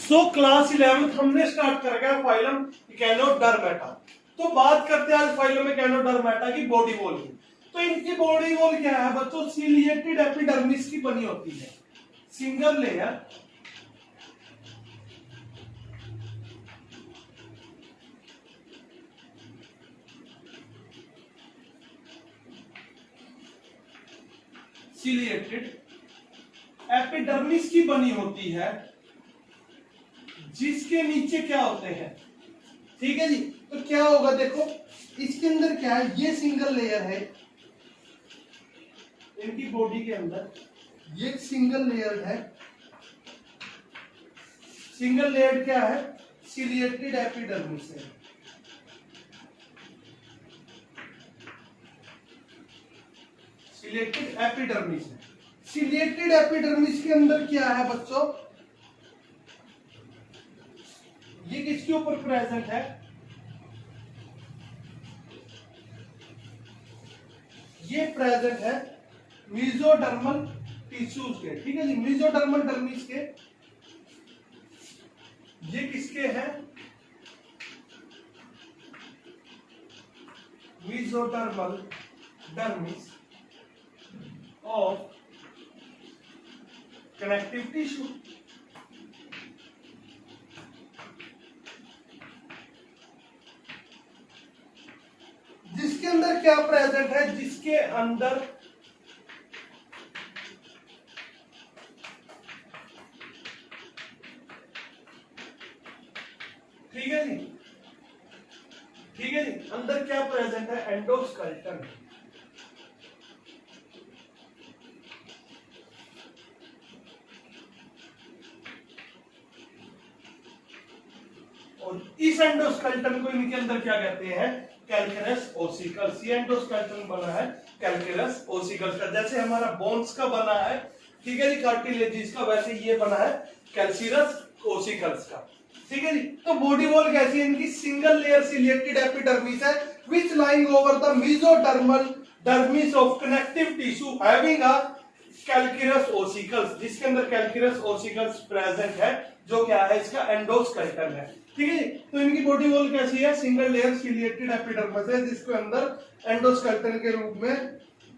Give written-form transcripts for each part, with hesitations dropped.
So class 11 हमने start कर गया फाइलम इकेनोडर्मेटा। तो बात करते हैं आज फाइलम इकेनोडर्मेटा की बॉडी वॉल की। तो इनकी बॉडी वॉल क्या है बच्चों? सिलिएटेड एपिडर्मिस की बनी होती है, सिंगल लेयर सिलिएटेड एपिडर्मिस की बनी होती है, जिसके नीचे क्या होते हैं, ठीक है जी। तो क्या होगा देखो, इसके अंदर क्या है, ये सिंगल लेयर है इनकी बॉडी के अंदर, ये सिंगल लेयर है। सिंगल लेयर क्या है? सिलिएटेड एपिडर्मिस है। सिलिएटेड एपिडर्मिस है। सिलिएटेड एपिडर्मिस के अंदर क्या है बच्चों? ये किसके ऊपर प्रेजेंट है? ये प्रेजेंट है मेसोडर्मल टिश्यूज के, ठीक है जी। मेसोडर्मल डर्मिस के, ये किसके हैं? Mesodermal dermis of connective tissue. जिसके अंदर क्या प्रेजेंट है? जिसके अंदर ठीक है जी, ठीक है जी। अंदर क्या प्रेजेंट है? एंडोस्केलेटन। और इस एंडोस्केलेटन को इनके अंदर क्या कहते हैं? कैल्केरस ओसिकल्स। ये एंडोस्केलेटन बना है कैल्केरस ओसिकल्स का, जैसे हमारा बोन्स का बना है, ठीक है जी, कार्टिलेजिस का, वैसे ये बना है कैल्केरस ओसिकल्स का, ठीक है जी। तो बॉडी वॉल कैसी है इनकी? सिंगल लेयर सिलिएटेड एपिडर्मिस है which lying over the mesodermal dermis of connective tissue having a calcareous ossicles, जिसके अंदर कैल्केरस ओसिकल्स प्रेजेंट है, जो क्या है? इसका एंडोस्केलेटन है, ठीक है जी। तो इनकी बॉडी वॉल कैसी है? सिंगल लेयर सिलिएटेड एपिडर्मिस है, जिसके अंदर एंडोस्केलेटन के रूप में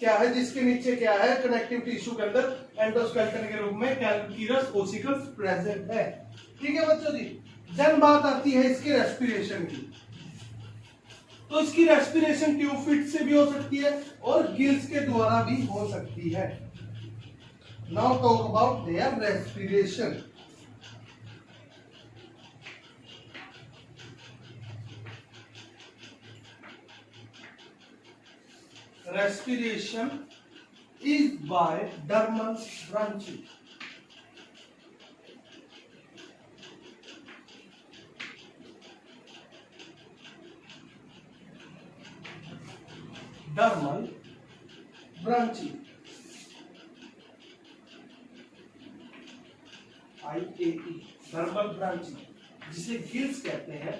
क्या है? जिसके नीचे क्या है? कनेक्टिव टिश्यू के अंदर एंडोस्केलेटन के रूप में कैल्केरस ओसिकल्स प्रेजेंट है, ठीक है बच्चों जी। देन बात आती है इसकी रेस्पिरेशन की। तो इसकी रेस्पिरेशन ट्यूब से भी हो सकती है और गिल्स के द्वारा भी हो सकती है। Now talk about their respiration. Respiration is by dermal branching. Dermal branching, IAE, dermal branching, जिसे गिल्स कहते हैं,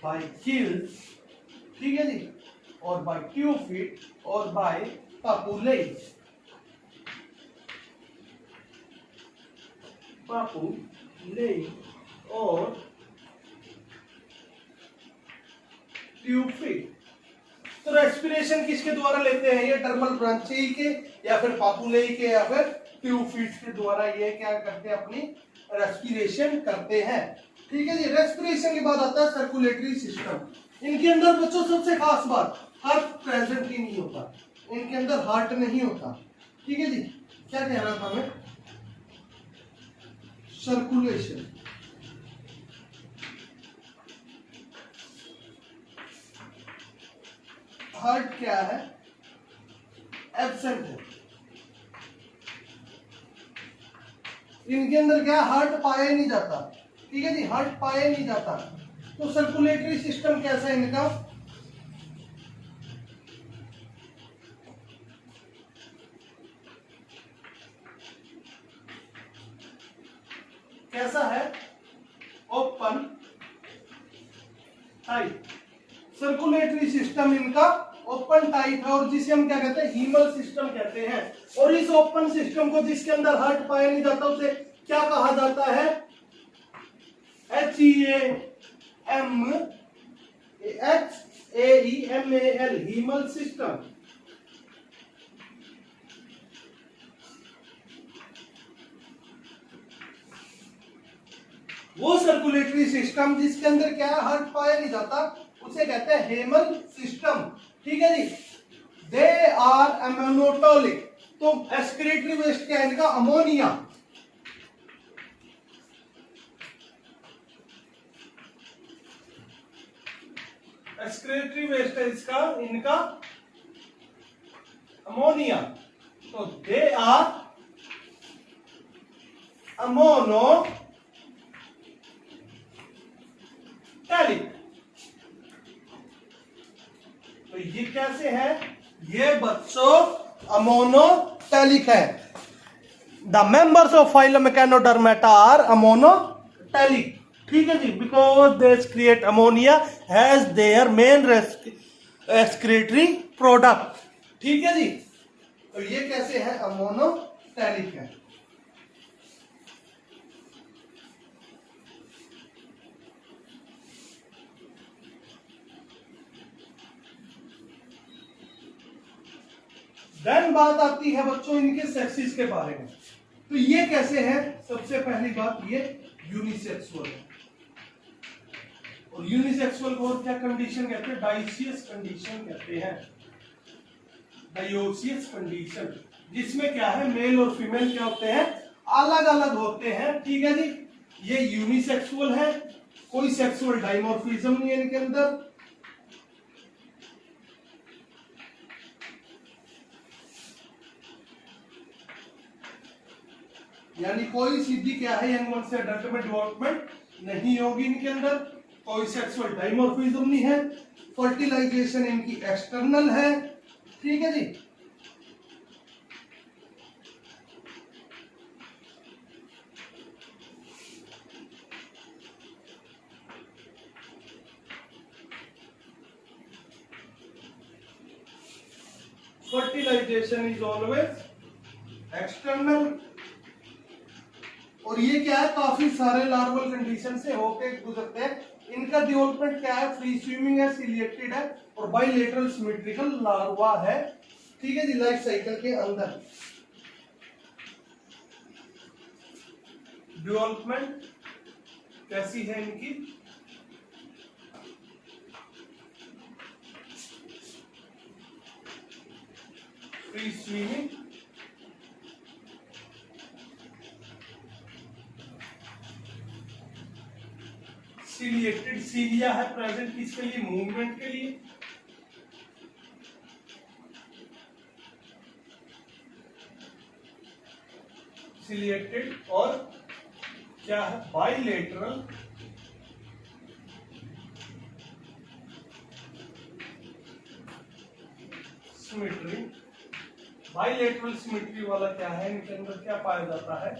by gills, ठीक है जी, और बाय ट्यूफिट और बाय पापुले। और ट्यूफिट। तो रेस्पिरेशन किसके द्वारा लेते हैं? ये डर्मल ब्रांची के, या फिर पापुले के, या फिर ट्यूफिट के द्वारा ये क्या करते हैं? अपनी रेस्पिरेशन करते हैं, ठीक है जी। रेस्पिरेशन के बाद आता है सर्कुलेटरी सिस्टम। इनके अंदर बच्चों सबसे खास बात, हार्ट प्रेजेंट ही नहीं होता, इनके अंदर हार्ट नहीं होता, ठीक है जी। क्या कह रहा था मैं? सर्कुलेशन। हार्ट क्या है? एब्सेंट है। इनके अंदर क्या? हार्ट पाया ही नहीं जाता, ठीक है जी, हार्ट पाया नहीं जाता। तो सर्कुलेटरी सिस्टम कैसा है इनका? कैसा है? Open tight. सर्कुलेटरी सिस्टम इनका ओपन टाइप है, और जिसे हम क्या कहते हैं? हीमल सिस्टम कहते हैं। और इस ओपन सिस्टम को, जिसके अंदर हार्ट पाया नहीं जाता, उसे क्या कहा जाता है? HAMAL, haemal system. वो सर्कुलेटरी सिस्टम जिसके अंदर क्या है, हार्ट पाया नहीं जाता, उसे कहते हैं हेमल सिस्टम। ठीक है जी। दे आर अमोनोटोलिक, तो एक्सक्रीटरी वेस्ट क्या है इनका, अमोनिया। एक्सक्रीटरी वेस्ट है इसका, इनका अमोनिया। तो दे आर अमोनोटैलिक। तो ये कैसे है, ये बच्चों अमोनोटैलिक है। The members of phylum Echinodermata are ammonotelic. ठीक है जी, because they create ammonia has their main excretory product. ठीक है जी। तो ये कैसे है, अमोनोटैलिक है। देन बात आती है बच्चों इनके सेक्सेस के बारे में। तो ये कैसे है, सबसे पहली बात ये यूनिसेक्सुअल है। और यूनिसेक्सुअल को और क्या कंडीशन कहते हैं, डाइसियस कंडीशन कहते हैं। डायोसियस कंडीशन, जिसमें क्या है, मेल और फीमेल क्या होते हैं, अलग अलग होते हैं। ठीक है जी। ये यूनिसेक्सुअल है, कोई सेक्सुअल डाइमॉर्फिज्म नहीं है इनके अंदर। यानी कोई सीधी क्या है, यंग वन से अडल्ट में डेवलपमेंट नहीं होगी इनके अंदर। कोई सेक्सुअल डाइमॉर्फिज्म नहीं है। फर्टिलाइजेशन इनकी एक्सटर्नल है। ठीक है जी। Fertilisation is always external. और ये क्या है, काफी सारे लार्वल कंडीशन से होके गुजरते हैं। इनका डेवलपमेंट क्या है, फ्री स्विमिंग है, सिलिएटेड है और बाइलेटरल सिमेट्रिकल लार्वा है। ठीक है जी। लाइफ साइकिल के अंदर डेवलपमेंट कैसी है इनकी, फ्री स्विमिंग, सिलिएटेड, सीलिया है प्रेजेंट किसके लिए, मूवमेंट के लिए। सिलिएटेड और क्या है, बाइलेटरल सिमेट्री। बाइलेटरल सिमेट्री वाला क्या है, इनके अंदर क्या पाया जाता है,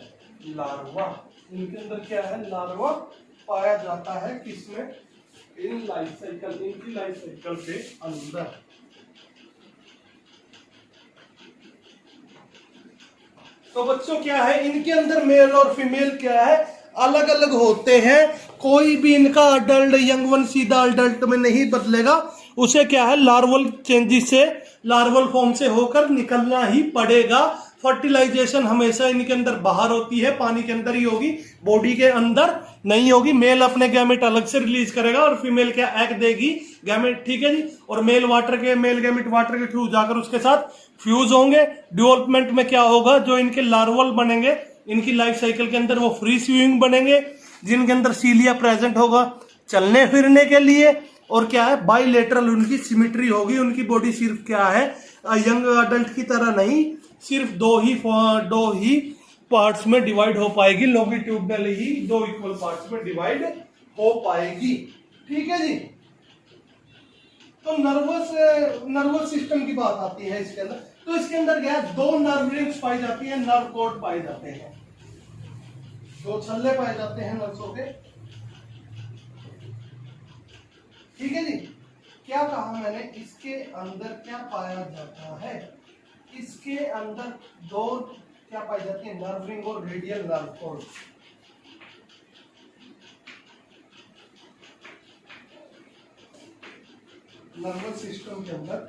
लार्वा। इनके अंदर क्या है, लार्वा पाया जाता है। किसमें, इन लाइफ साइकिल, इनकी लाइफ साइकिल के अंदर। तो बच्चों क्या है, इनके अंदर मेल और फीमेल क्या है, अलग अलग होते हैं। कोई भी इनका अडल्ट यंग वन सीधा अडल्ट में नहीं बदलेगा, उसे क्या है, लार्वल चेंजेस से, लार्वल फॉर्म से होकर निकलना ही पड़ेगा। फर्टिलाइजेशन हमेशा इनके अंदर बाहर होती है, पानी के अंदर ही होगी, बॉडी के अंदर नहीं होगी। मेल अपने गैमेट अलग से रिलीज करेगा और फीमेल क्या एग देगी गैमेट। ठीक है जी। और मेल गैमेट वाटर के थ्रू जाकर उसके साथ फ्यूज होंगे। डेवलपमेंट में क्या होगा, जो इनके लार्वल बनेंगे इनकी लाइफ साइकिल के अंदर, वो फ्री स्विमिंग बनेंगे, जिनके अंदर सीलिया प्रेजेंट होगा चलने फिरने के लिए। और क्या है, बाइलेटरल उनकी सिमेट्री होगी। उनकी बॉडी सिर्फ क्या है, यंग अडल्ट की तरह नहीं, सिर्फ दो ही पार्ट्स में डिवाइड हो पाएगी, लॉन्गिट्यूडनल ही 2 इक्वल पार्ट्स में डिवाइड हो पाएगी। ठीक है जी। तो नर्वस सिस्टम की बात आती है इसके अंदर। तो इसके अंदर क्या है, 2 नर्व रिंग्स पाई जाती है, नर्व कोड पाए जाते हैं, 2 छल्ले पाए जाते हैं नर्वों के। ठीक है जी। क्या कहा मैंने, इसके अंदर क्या पाया जाता है, इसके अंदर 2 क्या पाई जाती है, नर्व रिंग और radial nerve code. Nervous system के अंदर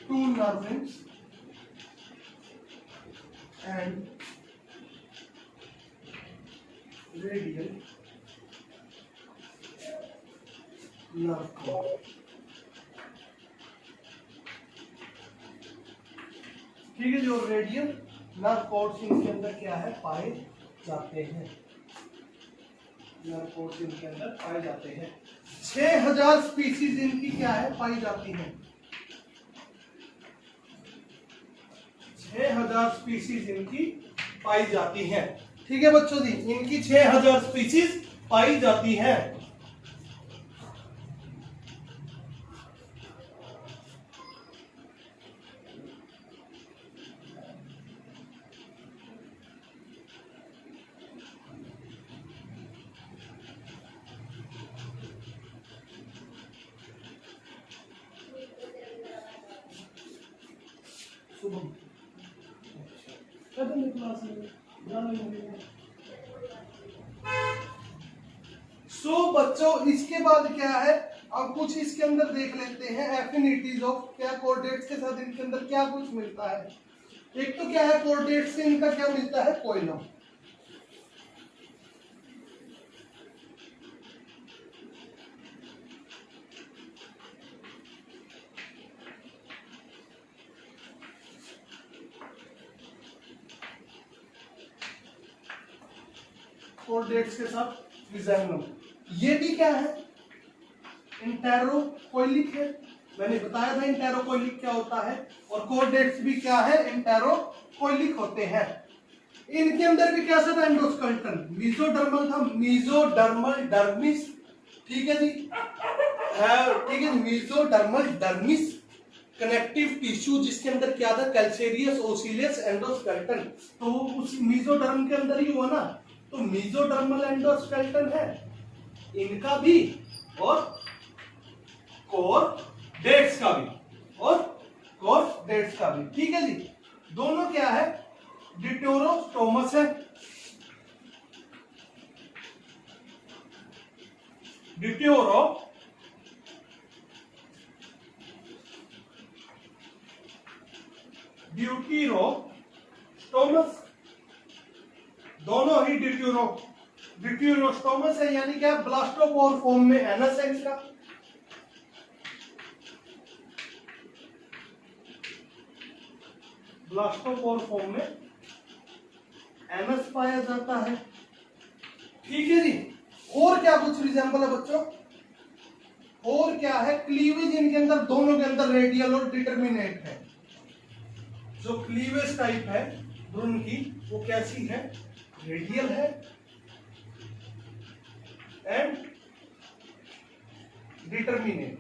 2 nerve ends and radial nerve cord. ठीक है, जो रेडियल नर्व कॉर्ड्स इनके अंदर क्या है पाए जाते हैं, नर्व कॉर्ड्स इनके अंदर पाए जाते हैं। 6000 स्पीसीज इनकी क्या है पाई जाती हैं, 6000 स्पीसीज इनकी पाई जाती हैं। ठीक है बच्चों जी, इनकी 6000 स्पीसीज पाई जाती हैं। सो बच्चों इसके बाद क्या है, अब कुछ इसके अंदर देख लेते हैं एफिनिटीज ऑफ क्या कोऑर्डिनेट्स के साथ इनके अंदर क्या कुछ मिलता है। एक तो क्या है कोऑर्डिनेट्स से इनका क्या मिलता है कोइलम, कोऑर्डिनेट्स के साथ रिजेम्बल। ये भी क्या है इंटेरोकोइलिक है, मैंने बताया था इंटेरोकोइलिक क्या होता है, और कोऑर्डिनेट्स भी क्या है इंटेरोकोइलिक होते हैं। इनके अंदर भी कैसा था एंडोस्केलेटन, मेसोडर्मल था, मेसोडर्मल डर्मिस, ठीक है जी, ठीक है, मेसोडर्मल डर्मिस कनेक्टिव टिश्यू जिसके अंदर क्या था कैल्केरियस ओसिलियस एंडोस्केलेटन, तो उस मेसोडर्म के अंदर ही हुआ ना, तो मेसोडर्मल एंडोस्केलेटन है इनका भी और कोरडेट्स का भी, और कोरडेट्स का भी। ठीक है जी, दोनों क्या है डिटोरोस्टोमस है, डिटोरो ड्यूटीरोस्टोमस, दोनों ही ड्यूटीरोस्टोमस है, यानी क्या ब्लास्टोपोर फॉर्म में एनस है इसका, ब्लास्टोपोर फॉर्म में एनस पाया जाता है। ठीक है जी, और क्या कुछ रिजेंबल है बच्चों, और क्या है क्लीवेज इनके अंदर दोनों के अंदर रेडियल और डिटरमिनेट है। जो क्लीवेज टाइप है भ्रूण की वो कैसी है रेडियल है एंड डिटरमिनेट,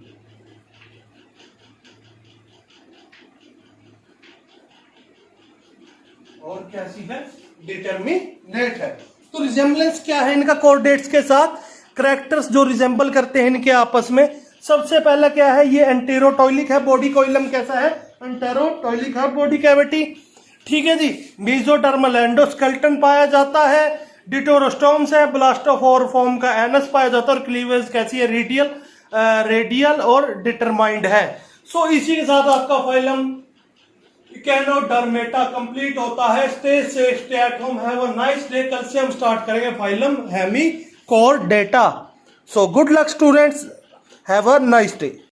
और कैसी है डिटरमिनेट है। तो रिजेम्बलेंस क्या है इनका कोऑर्डिनेट्स के साथ, कैरेक्टर्स जो रिजेंबल करते हैं इनके आपस में, सबसे पहला क्या है ये एंटेरोटॉयलिक है, बॉडी कोइलम कैसा है एंटेरोटॉयलिक है बॉडी कैविटी। ठीक है जी, मेसोडर्मल एंडोस्केलेटन पाया जाता है, डिटोरोस्टोम्स है, ब्लास्टोफोर फॉर्म का एनस पाया जाता है, और क्लीवेज कैसी है रेडियल और डिटरमाइंड है। सो इसी के साथ आपका फाइलम इकेनोडर्मेटा कंप्लीट होता है। Stay safe, stay at home, have a nice day. कल से हम स्टार्ट करेंगे phylum Hemichordata. So good luck students, have a nice day.